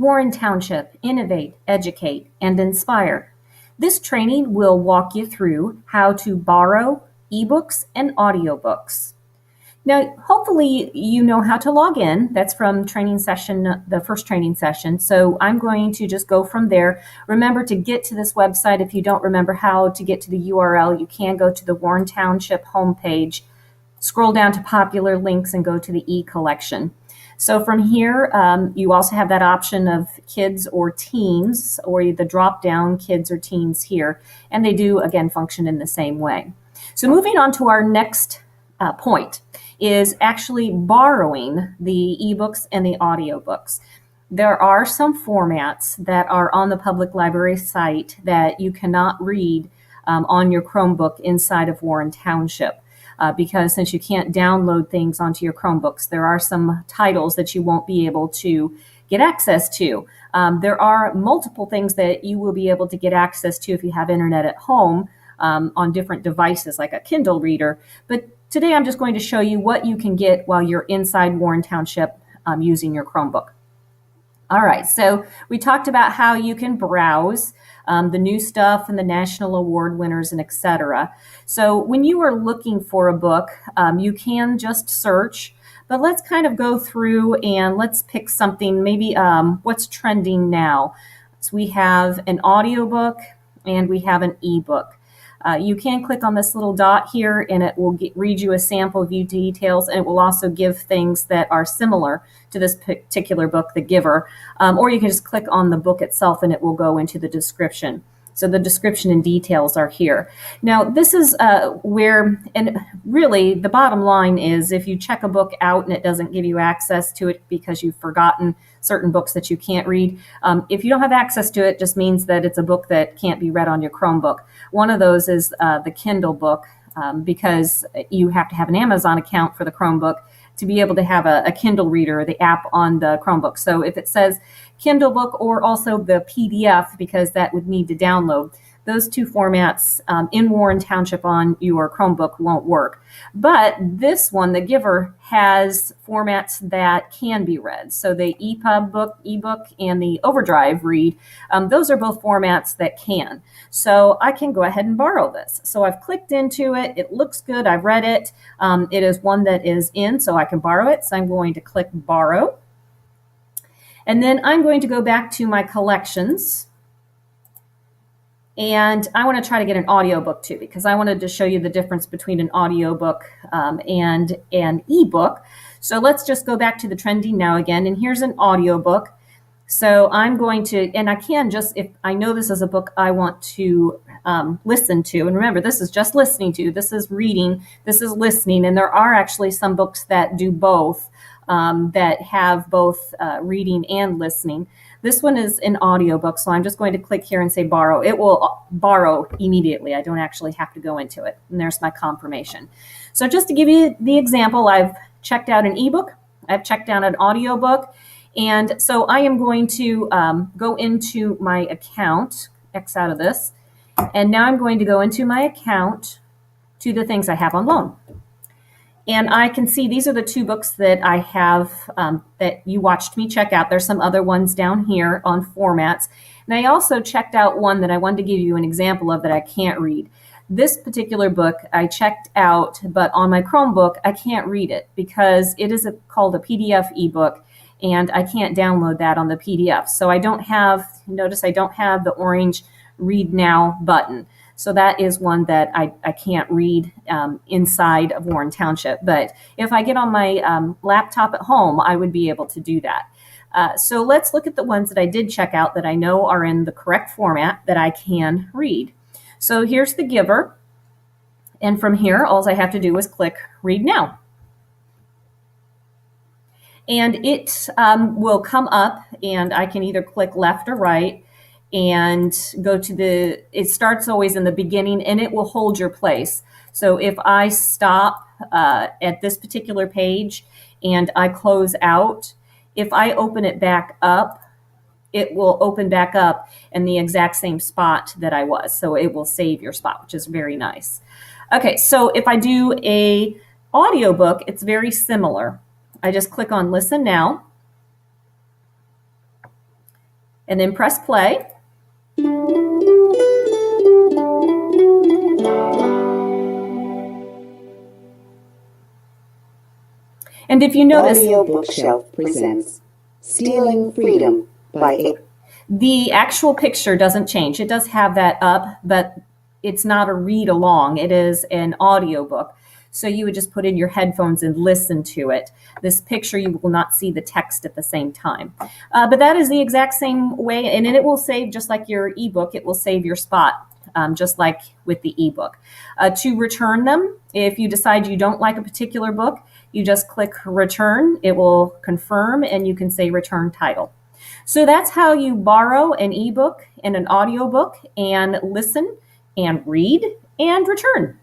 Warren Township, innovate, educate, and inspire. This training will walk you through how to borrow eBooks and audiobooks. Now, hopefully you know how to log in. That's from training session, the first training session. So I'm going to just go from there. Remember to get to this website. If you don't remember how to get to the URL, you can go to the Warren Township homepage, scroll down to popular links, and go to the e-collection. So from here, you also have that option of kids or teens, or the drop-down kids or teens here. And they do, again, function in the same way. So moving on to our next point is actually borrowing the ebooks and the audiobooks. There are some formats that are on the public library site that you cannot read on your Chromebook inside of Warren Township. Because since you can't download things onto your Chromebooks, there are some titles that you won't be able to get access to. There are multiple things that you will be able to get access to if you have internet at home on different devices like a Kindle reader. But today I'm just going to show you what you can get while you're inside Warren Township using your Chromebook. All right, so we talked about how you can browse the new stuff and the national award winners and etc. So when you are looking for a book, you can just search, but let's kind of go through and let's pick something, maybe what's trending now. So we have an audiobook and we have an ebook. You can click on this little dot here and it will read you a sample view details, and it will also give things that are similar to this particular book, The Giver, or you can just click on the book itself and it will go into the description. So the description and details are here. Now this is where, and really the bottom line is if you check a book out and it doesn't give you access to it because you've forgotten certain books that you can't read, if you don't have access to it, just means that it's a book that can't be read on your Chromebook. One of those is the Kindle book, because you have to have an Amazon account for the Chromebook to be able to have a Kindle reader, the app on the Chromebook. So if it says Kindle book or also the PDF, because that would need to download, those two formats in Warren Township on your Chromebook won't work. But this one, The Giver, has formats that can be read. So the EPUB ebook and the Overdrive read, those are both formats that can. So I can go ahead and borrow this. So I've clicked into it. It looks good. I've read it. It is one that is in, so I can borrow it. So I'm going to click Borrow. And then I'm going to go back to my collections. And I want to try to get an audiobook too, because I wanted to show you the difference between an audiobook and an ebook. So let's just go back to the trending now again. And here's an audiobook. So I'm going to, and I can just, if I know this is a book I want to listen to, and remember, this is just listening to, this is reading, this is listening, and there are actually some books that do both, that have both reading and listening. This one is an audiobook, so I'm just going to click here and say borrow. It will borrow immediately. I don't actually have to go into it. And there's my confirmation. So just to give you the example, I've checked out an ebook, I've checked out an audiobook, and so I am going to go into my account, X out of this, and now I'm going to go into my account to the things I have on loan. And I can see these are the two books that I have that you watched me check out. There's some other ones down here on formats. And I also checked out one that I wanted to give you an example of that I can't read. This particular book I checked out, but on my Chromebook, I can't read it because it is called a PDF ebook, and I can't download that on the PDF. So I don't have, notice I don't have the orange Read Now button. So that is one that I can't read inside of Warren Township. But if I get on my laptop at home, I would be able to do that. So let's look at the ones that I did check out that I know are in the correct format that I can read. So here's The Giver. And from here, all I have to do is click Read Now. And it will come up, and I can either click left or right and go to it starts always in the beginning, and it will hold your place. So if I stop at this particular page and I close out, if I open it back up, it will open back up in the exact same spot that I was. So it will save your spot, which is very nice. Okay, so if I do a audiobook, it's very similar. I just click on Listen Now. and then press play. And if you notice, Audio Bookshelf presents Stealing Freedom by the actual picture doesn't change. It does have that up, but it's not a read along. It is an audiobook. So you would just put in your headphones and listen to it. This picture, you will not see the text at the same time. But that is the exact same way, and it will save, just like your ebook, it will save your spot, just like with the ebook. To return them, if you decide you don't like a particular book, you just click return. It will confirm, and you can say return title. So that's how you borrow an ebook and an audiobook and listen and read and return.